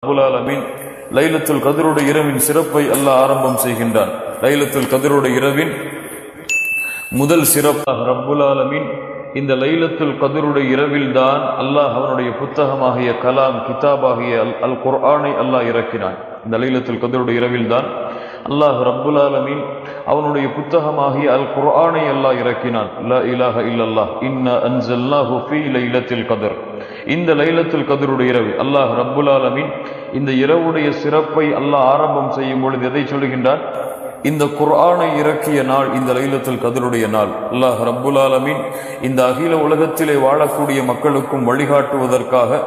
ரப்புல் ஆலமீன் லைலத்துல் கத்ருடைய இரவின் சிறப்பை அல்லாஹ் ஆரம்பம் செய்கின்றான். லைலத்துல் கத்ருடைய இரவின் முதல் சிறப்பாக ரப்புல் ஆலமீன் இந்த லைலத்துல் கத்ருடைய இரவில் தான் அல்லாஹ் அவனுடைய புத்தகமாகிய கலாம் கிதாபாகிய அல் குர்ஆனை அல்லாஹ் இறக்கினான். இந்த லைலத்துல் கத்ருடைய இரவில் தான் அல்லாஹ் ரப்புல் ஆலமீன் அவனுடைய புத்தகமாகிய அல் குர்ஆனை அல்லாஹ் இறக்கினான். லா இலாஹ இல்லல்லாஹ் இன்னா அன்ஸல்னாஹு ஃபீ லைலத்துல் கத்ர். இந்த லைலத்துல் கத்ருடைய இரவு அல்லாஹ் ரப்புல் ஆலமீன் இந்த இரவுடைய சிறப்பை அல்லாஹ் ஆரம்பம் செய்யும் பொழுது எதை சொல்கின்றான்? இந்த குர்ஆனை இறக்கிய நாள் இந்த லைலத்துல் கத்ருடைய நாள். அல்லாஹ் ரப்புல் ஆலமீன் இந்த அகில உலகத்திலே வாழக்கூடிய மக்களுக்கும் வழிகாட்டுவதற்காக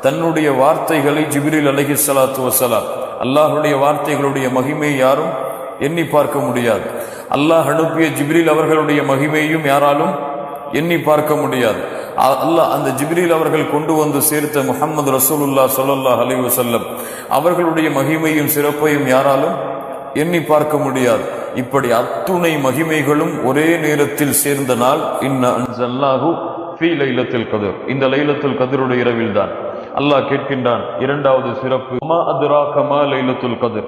தன்னுடைய வார்த்தைகளை ஜிப்ரீல் அலைஹிஸ்ஸலாத்து வஸ்ஸலாம், அல்லாஹ்வுடைய வார்த்தைகளுடைய மகிமை யாரும் எண்ணி பார்க்க முடியாது. அல்லாஹ் அனுப்பிய ஜிப்ரீல் அவர்களுடைய மகிமையும் யாராலும் எண்ணி பார்க்க முடியாது. அல்லாஹ் அந்த ஜிப்ரீல் அவர்கள் கொண்டு வந்து சேர்த்த முஹம்மது ரசூலுல்லாஹ் ஸல்லல்லாஹு அலைஹி வஸல்லம் அவர்களுடைய மகிமையும் சிறப்பையும் யாராலும் எண்ணி பார்க்க முடியாது. இப்படி அத்துணை மகிமைகளும் ஒரே நேரத்தில் சேர்ந்த நாள் இன்னா அன்ஸல்னாஹு ஃபீ லைலத்துல் கத்ர். இந்த லைலத்துல் கத்ருடைய இரவில் தான் அல்லாஹ் கேட்கின்றான். இரண்டாவது சிறப்பு, மா அத்ராக மா லைலத்துல் கத்ர்.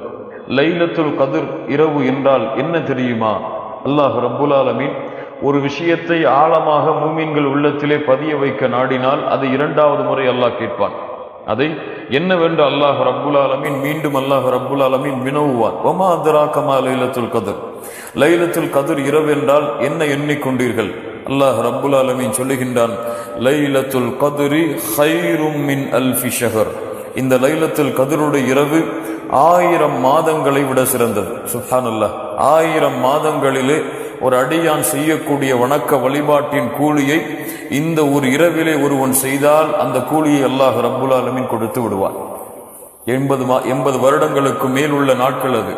லைலத்துல் கத்ர் இரவு என்றால் என்ன தெரியுமா? அல்லாஹ் ரப்புல் ஆலமீன் ஒரு விஷயத்தை ஆழமாக மூமின்கள் உள்ளத்திலே பதிய வைக்க நாடினால் அதை இரண்டாவது முறை அல்லாஹ் கேட்பான். அதை என்னவென்று அல்லாஹ் ரப்புல் ஆலமீன் மீண்டும் அல்லாஹ் ரப்புல் ஆலமீன் வினவுவான். வமா அத்ராக மா லைலத்துல் கத்ர். லைலத்துல் கத்ர் இரவு என்றால் என்ன எண்ணிக்கொண்டீர்கள்? அல்லாஹ் ரப்புல் ஆலமீன் சொல்லுகின்றான், லைலத்துல் கத்ரி கைரும் மின் அல்ஃபி ஷஹர். இந்த லைலத்துல் கத்ருடைய இரவு 1000 மாதங்களை விட சிறந்தது. சுப்ஹானல்லாஹ், 1000 மாதங்களிலே ஒரு அடியான் செய்யக்கூடிய வணக்க வழிபாட்டின் கூலியை இந்த ஒரு இரவிலே ஒருவன் செய்தால் அந்த கூலியை அல்லாஹ் ரப்புல் ஆலமீன் கொடுத்து விடுவான். 80 வருடங்களுக்கு மேல் உள்ள நாட்கள் அது.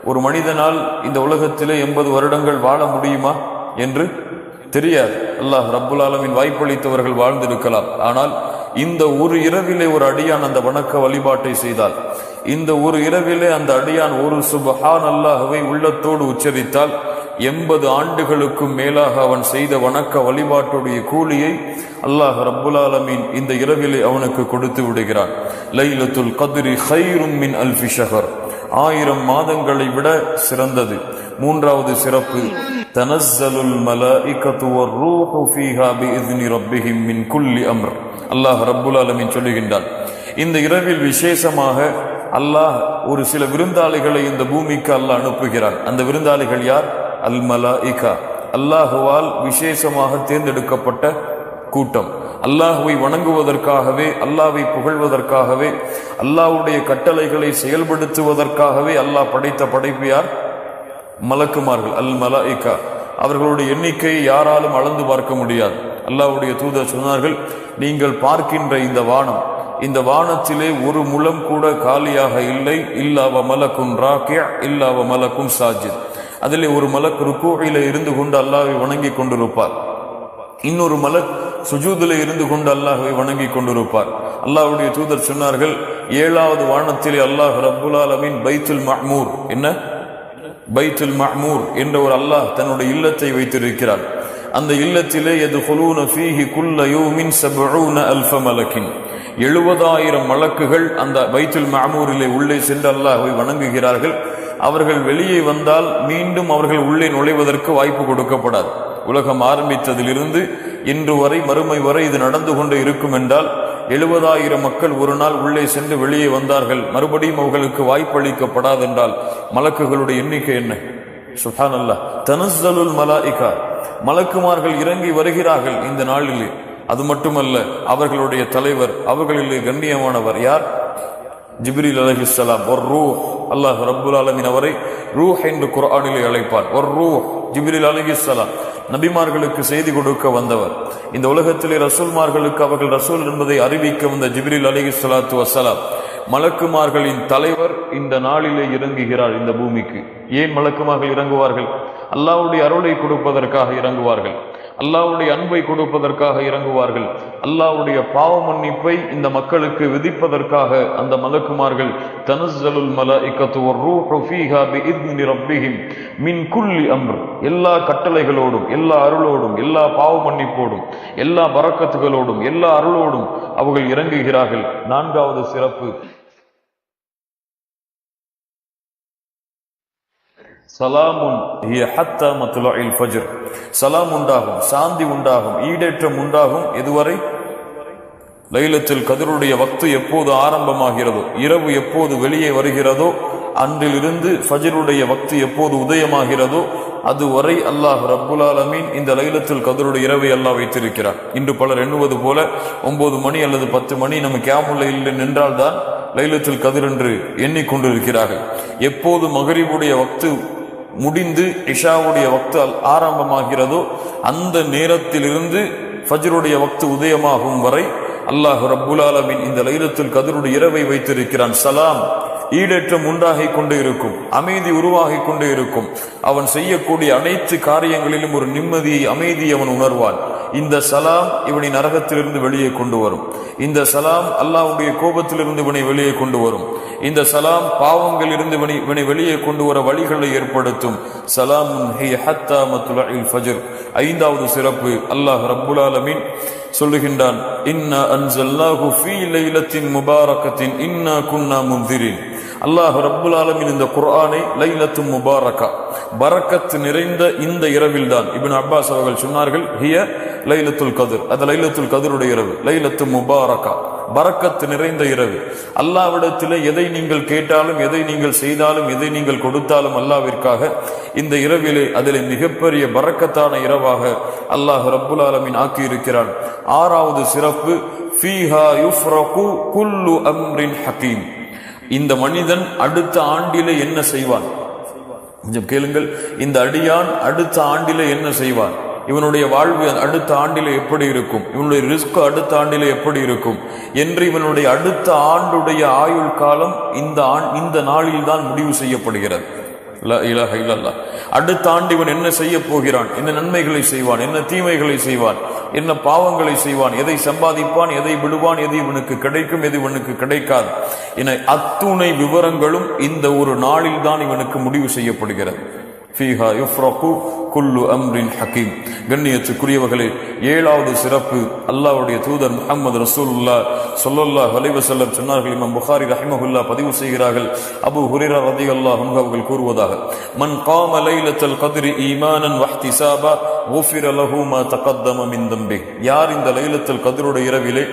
ஒரு மனிதனால் இந்த உலகத்திலே 80 வருடங்கள் வாழ முடியுமா என்று தெரியாது. அல்லாஹ் ரப்புல் ஆலமீன் வாய்ப்பளித்தவர்கள் வாழ்ந்திருக்கலாம். ஆனால் இந்த ஒரு இரவிலே ஒரு அடியான் அந்த வணக்க வழிபாட்டை செய்தால், இந்த ஒரு இரவிலே அந்த அடியான் ஒரு சுப்ஹான் அல்லாஹ்வை உள்ளத்தோடு உச்சரித்தால் 80 ஆண்டுகளுக்கும் மேலாக அவன் செய்த வணக்க வழிபாட்டுடைய கூலியை அல்லாஹ் ரப்புல் ஆலமீன் இந்த இரவிலே அவனுக்கு கொடுத்து விடுகிறான். லைலத்துல் கத்ரி கைரும் மின் அல்ஃபி ஷஹர், 1000 மாதங்களை விட சிறந்தது. மூன்றாவது சிறப்பு, தனஸ்ஸலுல் மலாயிகத்து வர்ரூஹு ஃபீஹா பிஇذن ரப்பிஹிம் மின் குல்லி அம்ர். அல்லாஹ் ரப்புல் ஆலமீன் சொல்லுகின்றான், இந்த இரவில் விசேஷமாக அல்லாஹ் ஒரு சில விருந்தாளிகளை இந்த பூமிக்கு அல்லாஹ் அனுப்புகிறான். அந்த விருந்தாளிகள் யார்? அல் மலாயிகா, அல்லாஹுவால் விசேஷமாக தேர்ந்தெடுக்கப்பட்ட கூட்டம். அல்லாஹுவை வணங்குவதற்காகவே, அல்லாஹ்வை புகழ்வதற்காகவே, அல்லாஹ்வுடைய கட்டளைகளை செயல்படுத்துவதற்காகவே அல்லாஹ் படைத்த படைப்பு யார்? மலக்குமார்கள், அல் மலாயிகா. அவர்களுடைய எண்ணிக்கையை யாராலும் அளந்து பார்க்க முடியாது. அல்லாஹ்வுடைய தூதர் சொன்னார்கள், நீங்கள் பார்க்கின்ற இந்த வானம், இந்த வானத்திலே ஒரு முழம் கூட காலியாக இல்லை. இல்லாவ மலக்கும் ராக்கியா இல்லாவ மலக்கும் சாஜித். அதிலே ஒரு மலக் ருக்கூஇல இருந்து கொண்டு அல்லாஹ்வை வணங்கி கொண்டிருப்பார். இன்னொரு மலக் சுஜூதிலே இருந்து கொண்டு அல்லாஹ்வை வணங்கி கொண்டிருப்பார். அல்லாஹ்வுடைய தூதர் சொன்னார்கள், 7வது வானத்திலே அல்லாஹ் ரப்புல் ஆலமீன் பைத்துல் மஅமூர், என்ன பைத்துல் மஅமூர் என்ற ஒரு அல்லாஹ் தன்னுடைய இல்லத்தை வைத்திருக்கிறார். அந்த இல்லத்திலே யதுகுலூன ஃபீஹி குல்ல யௌமின் 70 அல்ஃப மலக்கின், 70,000 மலக்குகள் அந்த பைத்துல் மஅமூரிலே உள்ளே சென்று அல்லாஹ்வை வணங்குகிறார்கள். அவர்கள் வெளியே வந்தால் மீண்டும் அவர்கள் உள்ளே நுழைவதற்கு வாய்ப்பு கொடுக்கப்படாது. உலகம் ஆரம்பித்ததிலிருந்து இன்று வரை, மறுமை வரை இது நடந்து கொண்டு இருக்கும் என்றால் 70,000 மக்கள் ஒரு நாள் உள்ளே சென்று வெளியே வந்தார்கள், மறுபடியும் அவர்களுக்கு வாய்ப்பளிக்கப்படாது என்றால் மலக்குகளுடைய எண்ணிக்கை என்ன? சுப்ஹானல்லாஹ். தனஸ்ஸலுல் மலாயிகா, மலக்குமார்கள் இறங்கி வருகிறார்கள் இந்த நாளிலே. அது மட்டுமல்ல, அவர்களுடைய தலைவர், அவர்களிலே கண்ணியமானவர் யார்? ஜிப்ரீல் அலைஹிஸ்ஸலாம். ஒரு ரூஹ், அல்லாஹ் ரப்புல் ஆலமீன் அவரை ரூஹ் என்று குர்ஆனிலே அழைப்பார். ஒரு ரூஹ், ஜிப்ரீல் அலைஹிஸ்ஸலாம் நபிமார்களுக்கு செய்தி கொடுக்க வந்தவர். இந்த உலகத்திலே ரசூல்மார்களுக்கு அவர்கள் ரசூல் என்பதை அறிவிக்க வந்த ஜிப்ரீல் அலைஹிஸ்ஸலாத்து வஸ்ஸலாம் மலக்குமார்களின் தலைவர் இந்த நாளிலே இறங்குகிறார் இந்த பூமிக்கு. ஏன் மலக்குமார்கள் இறங்குவார்கள்? அல்லாஹ்வுடைய அருளை கொடுப்பதற்காக இறங்குவார்கள், அல்லாஹ்வுடைய அன்பை கொடுப்பதற்காக இறங்குவார்கள், அல்லாஹ்வுடைய பாவ மன்னிப்பை இந்த மக்களுக்கு விதிப்பதற்காக அந்த மலக்குமார்கள் தனஸ்ஸலுல் மலாயிகத்து வர்ரூஹு ஃபீஹா பிஇذن ரப்பிஹிம் மின் குல்லி அம்ர், எல்லா கட்டளைகளோடும், எல்லா அருளோடும், எல்லா பாவ மன்னிப்போடும், எல்லா பரக்கத்துகளோடும், எல்லா அருளோடும் அவர்கள் இறங்குகிறார்கள். நான்காவது சிறப்பு, சலாமுன் ஹிய ஹத்தா மத்லஇல் ஃபஜ்ர். சலாம் உண்டாகும், சாந்தி உண்டாகும், ஈடேற்றம் உண்டாகும். எதுவரை? லைலத்துல் கத்ருடைய வக்து எப்போது ஆரம்பமாகிறதோ, இரவு எப்போது வெளியே வருகிறதோ, அன்றிலிருந்து ஃபஜ்ருடைய வக்து எப்போது உதயமாகிறதோ அதுவரை அல்லாஹ் ரப்புல் ஆலமீன் இந்த லைலத்துல் கத்ருடைய இரவை அல்லாஹ் வைத்திருக்கிறார். இன்று பலர் எண்ணுவது போல 9 மணி அல்லது 10 மணி நம்ம கியாமுல் லைல் நின்றால்தான் லைலத்துல் கத்ர் என்று எண்ணிக்கொண்டிருக்கிறார்கள். எப்போது மகரிபுடைய வக்து முடிந்து இஷாவுடைய வக்து ஆரம்பமாகிறதோ அந்த நேரத்திலிருந்து ஃபஜ்ருடைய வக்து உதயமாகும் வரை அல்லாஹ் ரப்புல் ஆலமீன் இந்த லைலத்துல் கத்ருடைய இரவை வைத்திருக்கிறான். சலாம், ஈடேற்றம் உண்டாகிக் கொண்டே இருக்கும், அமைதி உருவாகிக் கொண்டே இருக்கும். அவன் செய்யக்கூடிய அனைத்து காரியங்களிலும் ஒரு நிம்மதியை, அமைதியை அவன் உணர்வான். இந்த சலாம் இவனை நரகத்திலிருந்து வெளியே கொண்டு வரும். இந்த சலாம் அல்லாஹ்வுடைய கோபத்திலிருந்து இவனை வெளியே கொண்டு வரும். இந்த சலாம் பாவங்களிலிருந்து இவனை வெளியே கொண்டு வர வழிகளை ஏற்படுத்தும். சலாமுன் ஹிய ஹத்தா மத்லஇல் ஃபஜ்ர். 5வது சிறப்பு அல்லாஹ் ரப்புல் ஆலமீன் சொல்லுகின்றான், இன்னா அன்ஸல்னாஹு ஃபீ லைலத்தின் முபாரகத்தின் இன்னா குன்னா முன்திரின். அல்லாஹ் ரப்புல் ஆலமீன் இந்த குர்ஆனை லைலத்து முபாரகா, பரக்கத் நிறைந்த இந்த இரவில் தான். இப்னு அப்பாஸ் அவர்கள் சொன்னார்கள், ஹிய லைலத்துல் கத்ர், அது லைலத்துல் கத்ருடைய இரவு. லைலத்து முபாரகா, பரக்கத் நிறைந்த இரவு. அல்லாஹ்விடத்திலே எதை நீங்கள் கேட்டாலும், எதை நீங்கள் செய்தாலும், எதை நீங்கள் கொடுத்தாலும் அல்லாஹ்விற்காக இந்த இரவிலே அதிலே மிகப்பெரிய பரக்கத்தான இரவாக அல்லாஹ் ரப்புல் ஆலமீன் ஆக்கி இருக்கிறான். 6வது சிறப்பு, ஃபீஹா யுஃப்ரகு குல்லு அம்ரின் ஹகீம். இந்த மனிதன் அடுத்த ஆண்டிலே என்ன செய்வான்? கொஞ்சம் கேளுங்கள். இந்த அடியான் அடுத்த ஆண்டிலே என்ன செய்வான்? இவனுடைய வாழ்வு அடுத்த ஆண்டிலே எப்படி இருக்கும்? இவனுடைய ரிஸ்க் அடுத்த ஆண்டிலே எப்படி இருக்கும் என்று இவனுடைய அடுத்த ஆண்டுடைய ஆயுள் காலம் இந்த நாளில் தான் முடிவு செய்யப்படுகிறது. லா இலாஹ இல்லல்லாஹ். அடுத்த ஆண்டு இவன் என்ன செய்ய போகிறான், என்ன நன்மைகளை செய்வான், என்ன தீமைகளை செய்வான், என்ன பாவங்களை செய்வான், எதை சம்பாதிப்பான், எதை விடுவான், எது இவனுக்கு கிடைக்கும், எது இவனுக்கு கிடைக்காது என அத்துணை விவரங்களும் இந்த ஒரு நாளில் தான் இவனுக்கு முடிவு செய்யப்படுகிறது. ஃபீஹா யுஃப்ரகு குல்லு அம்ரின் ஹகீம். கண்ணியத்துக்குரியவர்களே, 7வது சிறப்பு அல்லாஹ்வுடைய தூதர் முஹம்மது ரசூலுல்லாஹ் ஸல்லல்லாஹு அலைஹி வஸல்லம் சொன்னார்கள். இமாம் புகாரி ரஹிமஹுல்லாஹ் பதிவு செய்கிறார்கள். அபூ ஹுரைரா ரலியல்லாஹு அன்ஹு அவர்கள் கூறுவதாக, மன் காம லைலத்துல் கத்ரி ஈமானன் வஹ்திசாபா குஃபிர லஹு மா தகத்தம மின் தம்பி. யார் இந்த லைலத்துல் கத்ருடைய இரவிலே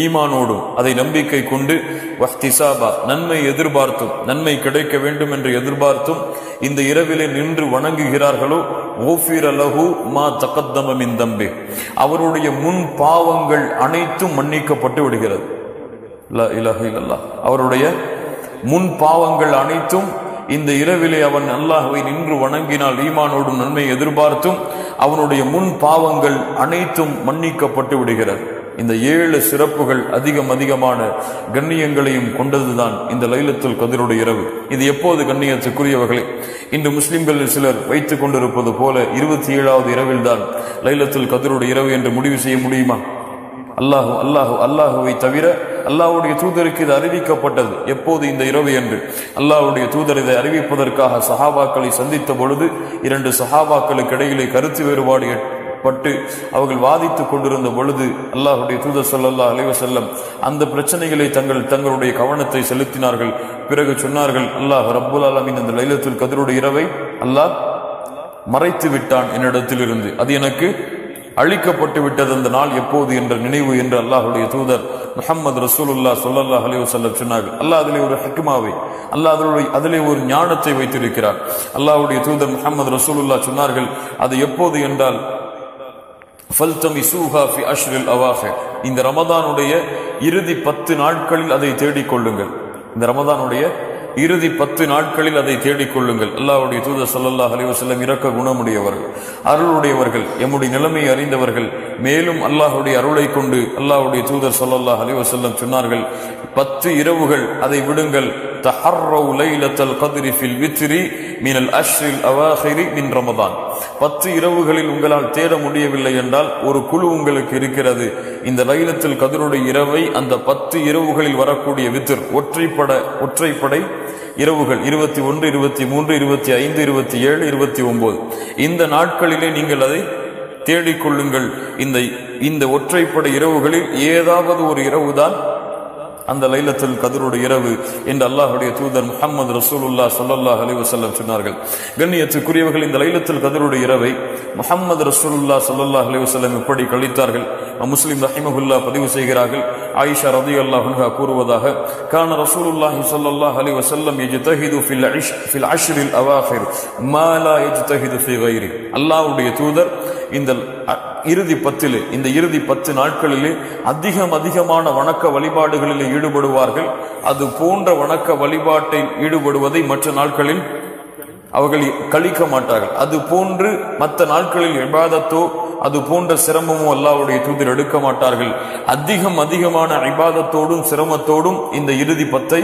ஈமானோடும் அதை நம்பிக்கை கொண்டு வஹ்திசாபா நன்மை எதிர்பார்த்தும், நன்மை கிடைக்க வேண்டும் என்று எதிர்பார்த்தும் இந்த இரவிலே நின்று வணங்குகிறார்களோ குஃபிர லஹு மா தகத்தம மின் தம்பி, அவருடைய முன் பாவங்கள் அனைத்தும் மன்னிக்கப்பட்டு விடுகிறது. லா இலாஹ இல்லல்லாஹ். அவருடைய முன் பாவங்கள் அனைத்தும் இந்த இரவிலே அவன் அல்லாஹ்வை நின்று வணங்கினால், ஈமானோடும் நன்மை எதிர்பார்த்தும் அவனுடைய முன் பாவங்கள் அனைத்தும் மன்னிக்கப்பட்டு விடுகிறது. இந்த 7 சிறப்புகள் அதிகமான கண்ணியங்களையும் கொண்டதுதான் இந்த லைலத்துல் கத்ருடைய இரவு. இது எப்போது கண்ணியத்துக்குரியவர்களே? இன்று முஸ்லிம்கள் சிலர் வைத்துக் கொண்டிருப்பது போல 27வது இரவில் தான் லைலத்துல் கத்ருடைய இரவு என்று முடிவு செய்ய முடியுமா? அல்லாஹுவை தவிர அல்லாஹ்வுடைய தூதருக்கு இது அறிவிக்கப்பட்டது. எப்போது? இந்த இரவு என்று. அல்லாஹ்வுடைய தூதர் இதை அறிவிப்பதற்காக சஹாபாக்களை சந்தித்த பொழுது 2 சஹாபாக்களுக்கு இடையிலே கருத்து வேறுபாடு பட்டு அவர்கள் வாதித்துக் கொண்டிருந்த பொழுது அல்லாஹ்வுடைய தூதர் ஸல்லல்லாஹு அலைஹி வஸல்லம் அந்த பிரச்சனைகளை தங்களுடைய கவனத்தை செலுத்தினார்கள். பிறகு சொன்னார்கள், அல்லாஹ் ரப்புல் ஆலமீன் இந்த லைலத்துல் கத்ருடைய இரவை அல்லாஹ் மறைத்து விட்டான் என்னிடத்திலிருந்து, அது எனக்கு அழிக்கப்பட்டு விட்டது அந்த நாள் எப்போது என்ற நினைவு என்று அல்லாஹ்வுடைய தூதர் முஹம்மது ரசூலுல்லாஹ் ஸல்லல்லாஹு அலைஹி வஸல்லம் சொன்னார்கள். அல்லாஹ் அதிலே ஒரு ஹிக்மாவை, அல்லாஹ் அதிலே ஒரு ஞானத்தை வைத்திருக்கிறார். அல்லாஹ்வுடைய தூதர் முஹம்மது ரசூலுல்லாஹ் சொன்னார்கள், அது எப்போது என்றால் ஃபல்தமிசூஹா ஃபி அஷ்ரில் அவாஹிர், இந்த ரமதானுடைய இறுதி 10 நாட்களில் அதை தேடிக்கொள்ளுங்கள். இந்த ரமதானுடைய இறுதி 10 நாட்களில் அதை தேடிக்கொள்ளுங்கள். அல்லாஹ்வுடைய தூதர் ஸல்லல்லாஹு அலைஹி வஸல்லம் இரக்க குணமுடையவர்கள், அருளுடையவர்கள், எம்முடைய நிலைமையை அறிந்தவர்கள். மேலும் அல்லாஹ்வுடைய அருளை கொண்டு அல்லாஹ்வுடைய தூதர் ஸல்லல்லாஹு அலைஹி வஸல்லம் சொன்னார்கள், 10 இரவுகள் அதை விடுங்கள். தஹர்ரவு லைலத்துல் கத்ரி ஃபில் வித்ரி மினல் அஷ்ரில் அவாஹிரி மின் ரமதான். 10 இரவுகளில் உங்களால் தேட முடியவில்லை என்றால் ஒரு குழு உங்களுக்கு இருக்கிறது. இந்த லைலத்துல் கத்ருடைய இரவை அந்த 10 இரவுகளில் வரக்கூடிய வித்ர், ஒற்றைப்படை இரவுகள் 21, 23, 25, 27, 29 இந்த நாட்களிலே நீங்கள் அதை தேடிக்கொள்ளுங்கள். இந்த ஒற்றைப்படை இரவுகளில் ஏதாவது ஒரு இரவுதான் அந்த லைலத்துல் கத்ருடைய இரவு என்று அல்லாஹ்வுடைய தூதர் முஹம்மது ரசூலுல்லாஹ் ஸல்லல்லாஹு அலைஹி வஸல்லம் சொன்னார்கள். கண்ணியத்துக்குரியவர்கள், இந்த லைலத்துல் கத்ருடைய இரவை முஹம்மது ரசூலுல்லாஹ் ஸல்லல்லாஹு அலைஹி வஸல்லம் இப்படி கழித்தார்கள். முஸ்லிம் ரஹிமஹுல்லாஹ் பதிவு செய்கிறார்கள். ஆயிஷா ரலியல்லாஹு அன்ஹா கூறுவதாக, கான ரசூலுல்லாஹி ஸல்லல்லாஹு அலைஹி வஸல்லம் யஜ்தஹிது ஃபில் அஷ்ரில் அவாஹிர் மா லா யஜ்தஹிது ஃபீ கைரி. அல்லாஹ்வுடைய தூதர் இந்த இறுதி 10 இந்த இறுதி 10 நாட்களிலே அதிகமான வணக்க வழிபாடுகளில் ஈடுபடுவார்கள். அது போன்ற வணக்க வழிபாட்டில் ஈடுபடுவதை மற்ற நாட்களில் அவர்கள் கழிக்க மாட்டார்கள். அது போன்று மற்ற நாட்களில் இபாதத்தோ அது போன்ற சிரமமோ அல்லாஹ்வுடைய தூதர் எடுக்க மாட்டார்கள். அதிகமான இபாதத்தோடும் சிரமத்தோடும் இந்த இறுதி 10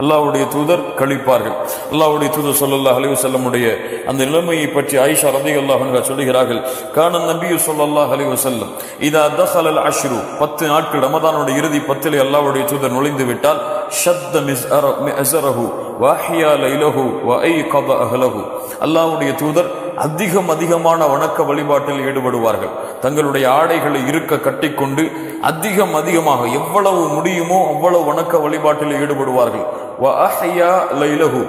அல்லாஹ்வுடைய தூதர் கழிப்பார்கள். அல்லாஹ்வுடைய தூதர் ஸல்லல்லாஹு அலைஹி வஸல்லமுடைய அந்த நிலைமையை பற்றி ஆயிஷா ரலியல்லாஹு அன்ஹா சொல்கிறார்கள். கான நபி ஸல்லல்லாஹு அலைஹி வஸல்லம் இதா தഖலல் அஷ்ரு 10 நாட்கள் ரமதானுடைய இறுதி 10 அல்லாஹ்வுடைய தூதர் நுழைந்து விட்டால் ஷத்த மிஸ்அரஹு வஹியா லைலஹு வஐகத அஹ்லஹு. அல்லாஹ்வுடைய தூதர் அதிகமான வணக்க வழிபாட்டில் ஈடுபடுவார்கள். தங்களுடைய ஆடைகளை இருக்க கட்டிக்கொண்டு அதிகமாக எவ்வளவு முடியுமோ அவ்வளவு வணக்க வழிபாட்டில் ஈடுபடுவார்கள். வஹியா லைலஹு,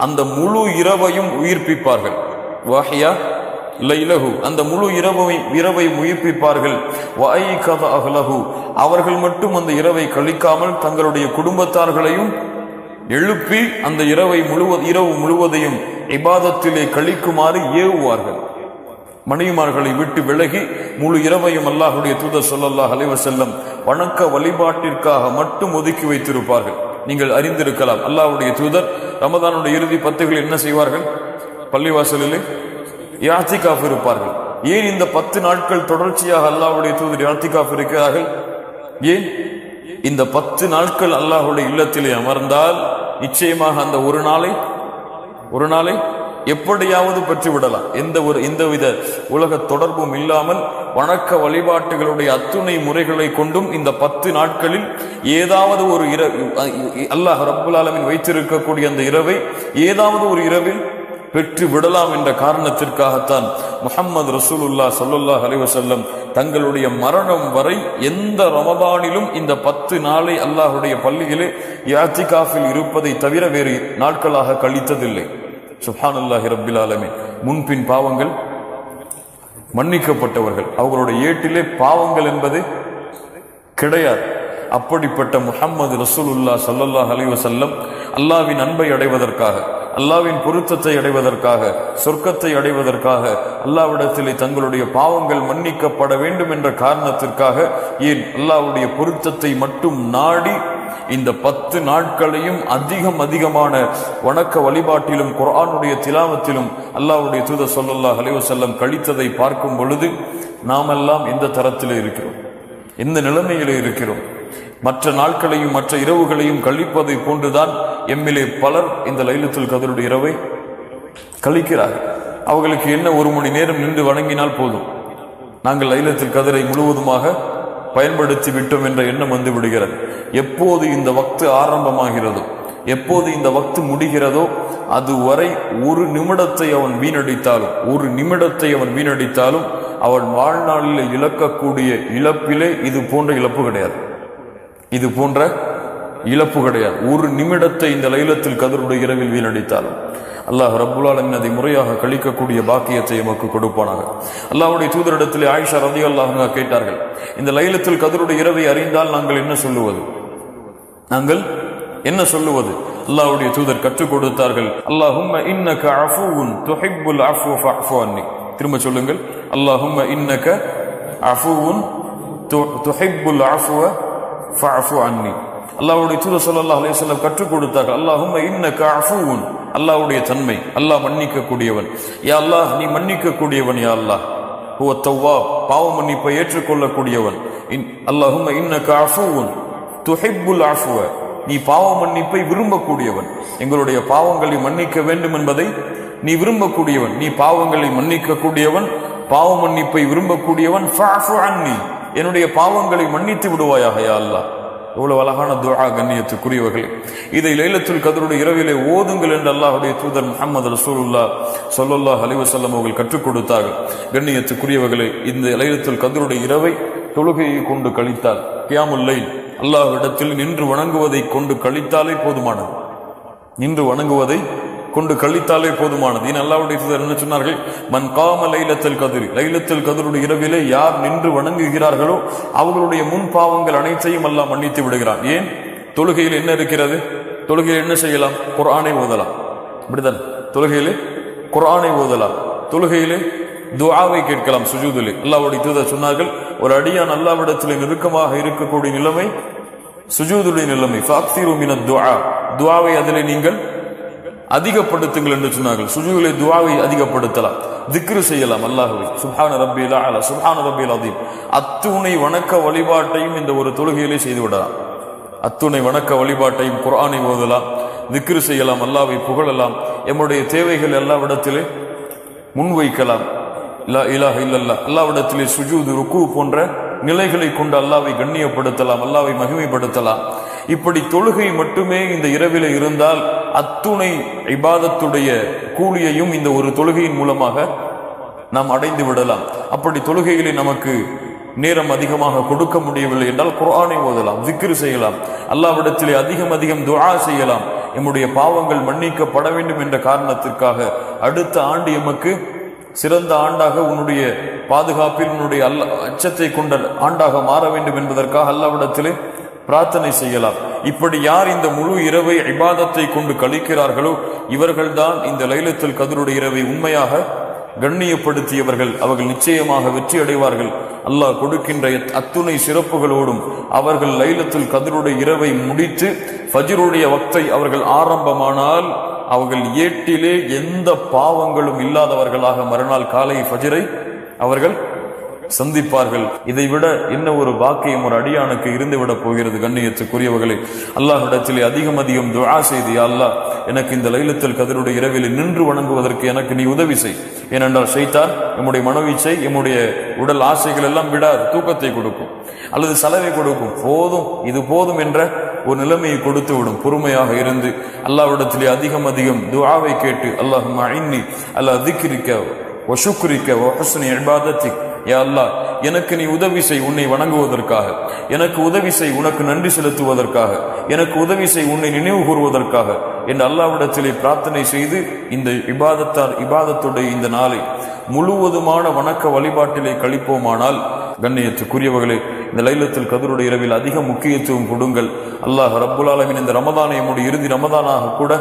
அந்த முழு இரவையும் உயிர்ப்பிப்பார்கள். வஹியா லைலஹு, அந்த முழு இரவை உயிர்ப்பிப்பார்கள். வஐகத அஹ்லஹு, அவர்கள் மட்டும் அந்த இரவை கழிக்காமல் தங்களுடைய குடும்பத்தார்களையும் எழுப்பி அந்த இரவு முழுவதையும் இபாதத்திலே கழிக்குமாறு ஏவுவார்கள். மனைவிமார்களை விட்டு விலகி முழு இரவையும் அல்லாஹ்வுடைய தூதர் ஸல்லல்லாஹு அலைஹி வஸல்லம் வணக்க வழிபாட்டிற்காக மட்டும் ஒதுக்கி வைத்திருப்பார்கள். நீங்கள் அறிந்திருக்கலாம், அல்லாஹ்வுடைய தூதர் ரமதானுடைய இறுதி 10 என்ன செய்வார்கள்? பள்ளிவாசலிலே இஅ்திகாஃப் இருப்பார்கள். ஏன் இந்த 10 நாட்கள் தொடர்ச்சியாக அல்லாஹ்வுடைய தூதர் இஅ்திகாஃப் இருக்கிறார்கள்? ஏன்? இந்த 10 நாட்கள் அல்லாஹ்வுடைய இல்லத்திலே அமர்ந்தால் நிச்சயமாக அந்த ஒரு நாளை எப்படியாவது பெற்று விடலாம். எந்தவித உலக தொடர்பும் இல்லாமல் வணக்க வழிபாட்டுகளுடைய அத்துணை முறைகளை கொண்டும் இந்த 10 நாட்களில் ஏதாவது ஒரு அல்லாஹ் ரப்புல் ஆலமீன் வைத்திருக்கக்கூடிய அந்த இரவை ஏதாவது ஒரு இரவில் பெற்று விடலாம் என்ற காரணத்திற்காகத்தான் முஹம்மது ரசூலுல்லாஹ் ஸல்லல்லாஹு அலைஹி வஸல்லம் தங்களுடைய மரணம் வரை எந்த ரமதானிலும் இந்த 10 நாளை அல்லாஹ்வுடைய பள்ளியிலே இஅ்திகாஃபில் இருப்பதை தவிர வேறு நாட்களாக கழித்ததில்லை. சுப்ஹானல்லாஹி ரப்பில் ஆலமீன். முன்பின் பாவங்கள் மன்னிக்கப்பட்டவர்கள், அவர்களுடைய ஏட்டிலே பாவங்கள் என்பது கிடையாது. அப்படிப்பட்ட முஹம்மது ரசூலுல்லாஹ் ஸல்லல்லாஹு அலைஹி வஸல்லம் அல்லாஹ்வின் அன்பை அடைவதற்காக, அல்லாஹ்வின் பொருத்தத்தை அடைவதற்காக, சொர்க்கத்தை அடைவதற்காக, அல்லாஹ்விடத்திலே தங்களுடைய பாவங்கள் மன்னிக்கப்பட வேண்டும் என்ற காரணத்திற்காக, ஏன் அல்லாஹ்வுடைய பொருத்தத்தை மட்டும் நாடி இந்த 10 நாட்களையும் அதிகமான வணக்க வழிபாட்டிலும் குர்ஆனுடைய திலாவத்திலும் அல்லாஹ்வுடைய தூதர் ஸல்லல்லாஹு அலைஹி வஸல்லம் கழித்ததை பார்க்கும் பொழுது நாமெல்லாம் எந்த தரத்திலே இருக்கிறோம், எந்த நிலைமையிலே இருக்கிறோம்? மற்ற நாட்களையும் மற்ற இரவுகளையும் கழிப்பதை போன்றுதான் எம்மிலே பலர் இந்த லைலத்துல் கத்ருடைய இரவை கழிக்கிறார்கள். அவர்களுக்கு என்ன 1 மணி நேரம் நின்று வணங்கினால் போதும், நாங்கள் லைலத்துல் கத்ரை முழுவதுமாக பயன்படுத்தி விட்டோம் என்ற எண்ணம் வந்து விடுகிறது. எப்போது இந்த வக்து ஆரம்பமாகிறதோ, எப்போது இந்த வக்து முடிகிறதோ அதுவரை 1 நிமிடத்தை அவன் வீணடித்தாலும் அவன் வாழ்நாளில் இழக்கக்கூடிய இழப்பிலே இது போன்ற இழப்பு கிடையாது. 1 நிமிடத்தை இந்த லைலத்துல் கத்ருடைய இரவில் வீணடித்தாலும் அல்லாஹ் ரப்புல் ஆலமீன் அதை முறையாக கழிக்கக்கூடிய பாக்கியத்தை எமக்கு கொடுப்பானாக. அல்லாஹ்வுடைய தூதரிடத்திலே ஆயிஷா ரலியல்லாஹு அன்ஹா கேட்டார்கள், இந்த லைலத்துல் கத்ருடைய இரவை அறிந்தால் நாங்கள் என்ன சொல்லுவது? அல்லாஹ்வுடைய தூதர் கற்றுக் கொடுத்தார்கள், அல்லாஹும்ம இன்னக அஃபூன் துஹிப்புல் அஃப்வ ஃபஅஃபு அன்னி. திரும்ப சொல்லுங்கள், அல்லாஹும்ம இன்னக அஃபூன் துஹிப்புல் அஃப்வ ஃபஅஃபு அன்னி. அல்லாஹ்வுடைய தூதர் ஸல்லல்லாஹு அலைஹி வஸல்லம் கற்றுக் கொடுத்தார்கள், அல்லாஹும்ம இன்னக அஃபூன், அல்லாஹ்வுடைய தன்மை, அல்லாஹ் மன்னிக்க கூடியவன். யா அல்லாஹ், நீ மன்னிக்க கூடியவன். யா அல்லாஹ் ஹுவ தவ்வாப், பாவ மன்னிப்பை ஏற்றுக்கொள்ளக்கூடியவன். அல்லாஹும்ம இன்னக அஃபூன் துஹிப்புல் அஃப்வ, நீ பாவ மன்னிப்பை விரும்பக்கூடியவன். எங்களுடைய பாவங்களை மன்னிக்க வேண்டும் என்பதை நீ விரும்பக்கூடியவன், நீ பாவங்களை மன்னிக்க கூடியவன், பாவ மன்னிப்பை விரும்பக்கூடியவன். ஃபஅஃபு அன்னி, என்னுடைய பாவங்களை மன்னித்து விடுவாயாக யா அல்லாஹ். எவ்வளவு அழகான துஆ கண்ணியத்துக்குரியவர்களே. இதை லைலத்துல் கத்ருடைய இரவிலே ஓதுங்கள் என்று அல்லாஹ்வுடைய தூதர் முஹம்மது ரசூலுல்லாஹ் ஸல்லல்லாஹு அலைஹி வஸல்லம் அவர்கள் கற்றுக் கொடுத்தார்கள். கண்ணியத்துக்குரியவர்களே, இந்த லைலத்துல் கத்ருடைய இரவை தொழுகையை கொண்டு கழித்தால், கியாமுல் லைல் அல்லாஹ்விடத்தில் நின்று வணங்குவதை கொண்டு கழித்தாலே போதுமானது. நின்று வணங்குவதை கொண்டு கழித்தாலே போதுமானது. அல்லாஹ்வுடைய தூதர் என்ன சொன்னார்கள்? மன் காம லைலத்துல் கத்ர், லைலத்துல் கத்ருடைய இரவிலே யார் நின்று வணங்குகிறார்களோ அவர்களுடைய முன் பாவங்கள் அனைத்தையும் அல்லாஹ் மன்னித்து விடுகிறான். ஏன்? தொழுகையில் என்ன இருக்கிறது? தொழுகையில் என்ன செய்யலாம்? குர்ஆனை ஓதலாம். அப்படிதான், தொழுகையிலே குர்ஆனை ஓதலாம். தொழுகையிலே துஆவை கேட்கலாம். சுஜூதிலே அல்லாஹ்வுடைய தூதர் சொன்னார்கள், ஒரு அடியான் அல்லாஹ்விடத்திலே நெருக்கமாக இருக்கக்கூடிய நிலைமை சுஜூதுடைய நிலைமை. ஃபஅக்ஸிரு மினத் துஆ, துஆவை அதிலே நீங்கள் அதிகப்படுத்துங்கள் என்று சொன்னார்கள். சுஜூதிலே துஆவை அதிகப்படுத்தலாம், திக்ரு செய்யலாம் அல்லாஹ்வை. சுப்ஹான ரப்பில் அலா, சுப்ஹான ரப்பில் அதீம். அத்துணை வணக்க வழிபாட்டையும் இந்த ஒரு தொழுகையிலே செய்து விடலாம். அத்துணை வணக்க வழிபாட்டையும் குர்ஆனை ஓதலாம், திக்ரு செய்யலாம், அல்லாஹ்வை புகழலாம், எம்முடைய தேவைகள் அல்லாஹ்விடத்திலே முன்வைக்கலாம். லா இலாஹ இல்லல்லாஹ், அல்லாஹ்விடத்திலே சுஜூது, ருக்கு போன்ற நிலைகளை கொண்டு அல்லாஹ்வை கண்ணியப்படுத்தலாம், அல்லாஹ்வை மகிமைப்படுத்தலாம். இப்படி தொழுகை மட்டுமே இந்த இரவிலே இருந்தால் அத்துணை இபாதத்துடைய கூலியையும் இந்த ஒரு தொழுகையின் மூலமாக நாம் அடைந்து விடலாம். அப்படி தொழுகையிலே நமக்கு நேரம் அதிகமாக கொடுக்க முடியவில்லை என்றால் குர்ஆனை ஓதலாம், திக்ரு செய்யலாம், அல்லாஹ்விடத்திலே அதிகம் துஆ செய்யலாம். நம்முடைய பாவங்கள் மன்னிக்கப்பட வேண்டும் என்ற காரணத்திற்காக அடுத்த ஆண்டு எமக்கு சிறந்த ஆண்டாக, உன்னுடைய பாதுகாப்பில் உன்னுடைய அச்சத்தை கொண்ட ஆண்டாக மாற வேண்டும் என்பதற்காக அல்லாஹ்விடத்திலே பிரார்த்தனை செய்யலாம். இப்படி யார் இந்த முழு இரவை இபாதத்தை கொண்டு கழிக்கிறார்களோ இவர்கள்தான் இந்த லைலத்துல் கத்ருடைய இரவை உண்மையாக கண்ணியப்படுத்தியவர்கள். அவர்கள் நிச்சயமாக வெற்றி அடைவார்கள். அல்லாஹ் கொடுக்கின்ற அத்துணை சிறப்புகளோடும் அவர்கள் லைலத்துல் கத்ருடைய இரவை முடித்து ஃபஜ்ருடைய வக்தை அவர்கள் ஆரம்பமானால் அவர்கள் ஏட்டிலே எந்த பாவங்களும் இல்லாதவர்களாக மறுநாள் காலை ஃபஜ்ரை அவர்கள் சந்திப்பார்கள். இதைவிட என்ன ஒரு பாக்கியம் ஒரு அடியானுக்கு இருந்துவிட போகிறது? கண்ணியத்துக்குரியவர்களே, அல்லாஹ்விடத்திலே அதிகம் துஆ செய்து, யா அல்லாஹ், எனக்கு இந்த லைலத்துல் கத்ருடைய இரவில் நின்று வணங்குவதற்கு எனக்கு நீ உதவி செய். ஏனென்றால் ஷைத்தான் நம்முடைய மனவீச்சை, நம்முடைய உடல் ஆசைகள் எல்லாம் விடாது, தூக்கத்தை கொடுக்கும் அல்லது சலவை கொடுக்கும். போதும், இது போதும் என்ற ஒரு நிலைமையை கொடுத்து விடும். பொறுமையாக இருந்து அல்லாஹ்விடத்திலே அதிகம் துஆவை கேட்டு, அல்லாஹும்ம அஇன்னி அலா திக்ரிக வ ஷுக்ரிக வ ஹுஸ்னி இபாதத்திக், யா அல்லாஹ், எனக்கு நீ உதவி செய் உன்னை வணங்குவதற்காக, எனக்கு உதவி செய் உனக்கு நன்றி செலுத்துவதற்காக, எனக்கு உதவி செய் உன்னை நினைவு கூறுவதற்காக என்று அல்லாஹ்விடத்திலே பிரார்த்தனை செய்து இந்த இபாதத்துடைய இந்த நாளை முழுவதுமான வணக்க வழிபாட்டிலே கழிப்போமானால், கண்ணியத்துக்குரியவர்களே, இந்த லைலத்துல் கத்ருடைய இரவில் அதிக முக்கியத்துவம் கொடுங்கள். அல்லாஹ் ரப்புல் ஆலமீன் இந்த ரமதானை நம்முடைய இறுதி ரமதானாக கூட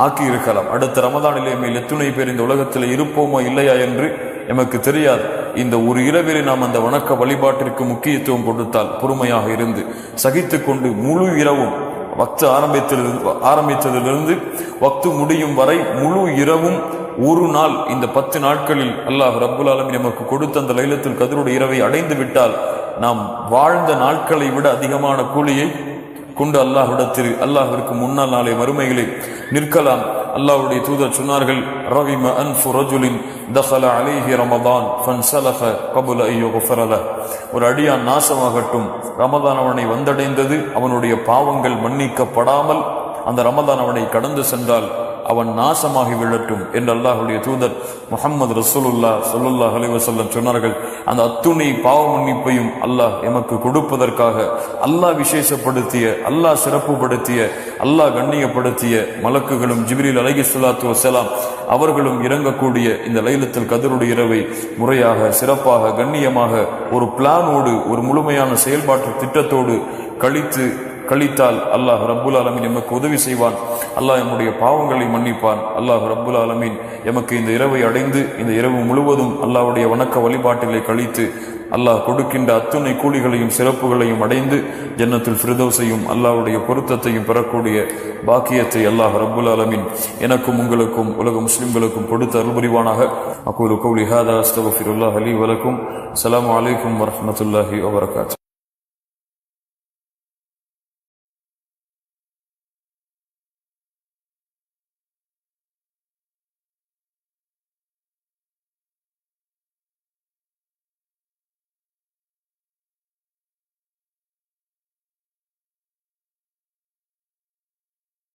ஆக்கி இருக்கலாம். அடுத்த ரமதானிலே மேல் எத்துணை பேர் இந்த உலகத்தில் இருப்போமோ இல்லையா என்று எமக்கு தெரியாது. இந்த ஒரு இரவிலே நாம் அந்த வணக்க வழிபாட்டிற்கு முக்கியத்துவம் கொடுத்தால், பொறுமையாக இருந்து சகித்து கொண்டு முழு இரவும் வக்து ஆரம்பித்ததிலிருந்து வக்து முடியும் வரை முழு இரவும் ஒரு நாள், இந்த 10 நாட்களில் அல்லாஹ் ரப்புல் ஆலமீன் நமக்கு கொடுத்த அந்த லைலத்துல் கத்ருடைய இரவை அடைந்து விட்டால் நாம் வாழ்ந்த நாட்களை விட அதிகமான கூலியை கொண்டு அல்லாஹ்விற்கு முன்னால் நாளை மறுமைகளை நிற்கலாம். அல்லாஹ்வுடைய தூதர் சொன்னார்கள், ரவிம அன்ஃபு ரஜுலின் தഖல அலைஹி ரமதான் ஃபன்ஸலஃப கபுல அய்யுஃபர லஹ், ஒரு அடியான் நாசமாகட்டும், ரமதான் அவனை வந்தடைந்தது, அவனுடைய பாவங்கள் மன்னிக்கப்படாமல் அந்த ரமதான் அவனை கடந்து சென்றால் அவன் நாசமாகி விழட்டும் என்று அல்லாஹ்வுடைய தூதர் முஹம்மது ரசூலுல்லாஹ் ஸல்லல்லாஹு அலைஹி வஸல்லம் சொன்னார்கள். அந்த அத்துணை பாவ மன்னிப்பையும் அல்லாஹ் எமக்கு கொடுப்பதற்காக அல்லாஹ் விசேஷப்படுத்திய, அல்லாஹ் சிறப்புப்படுத்திய, அல்லாஹ் கண்ணியப்படுத்திய மலக்குகளும் ஜிப்ரீல் அலைஹிஸ்ஸலாத்து வஸ்ஸலாம் அவர்களும் இறங்கக்கூடிய இந்த லைலத்துல் கத்ருடைய இரவை முறையாக, சிறப்பாக, கண்ணியமாக ஒரு பிளானோடு, ஒரு முழுமையான செயல்பாட்டு திட்டத்தோடு கழித்தால் அல்லாஹ் ரப்புல் ஆலமீன் எமக்கு உதவி செய்வான். அல்லாஹ் நம்முடைய பாவங்களை மன்னிப்பான். அல்லாஹ் ரப்புல் ஆலமீன் எமக்கு இந்த இரவை அடைந்து இந்த இரவு முழுவதும் அல்லாஹ்வுடைய வணக்க வழிபாட்டிலே கழித்து அல்லாஹ் கொடுக்கின்ற அத்துணை கூலிகளையும் சிறப்புகளையும் அடைந்து ஜன்னத்துல் ஃபிர்தௌஸையும் அல்லாஹ்வுடைய பொருத்தத்தையும் பெறக்கூடிய பாக்கியத்தை அல்லாஹ் ரப்புல் ஆலமீன் எனக்கும் உங்களுக்கும் உலக முஸ்லிம்களுக்கும் கொடுத்து அருள் புரிவானாக. அகூலு கௌலி ஹாதா அஸ்தக்ஃபிருல்லாஹ் லீ வ லக்கும். அஸ்ஸலாமு அலைக்கும் வரஹ்மத்துல்லாஹி வ பரகாத்துஹு.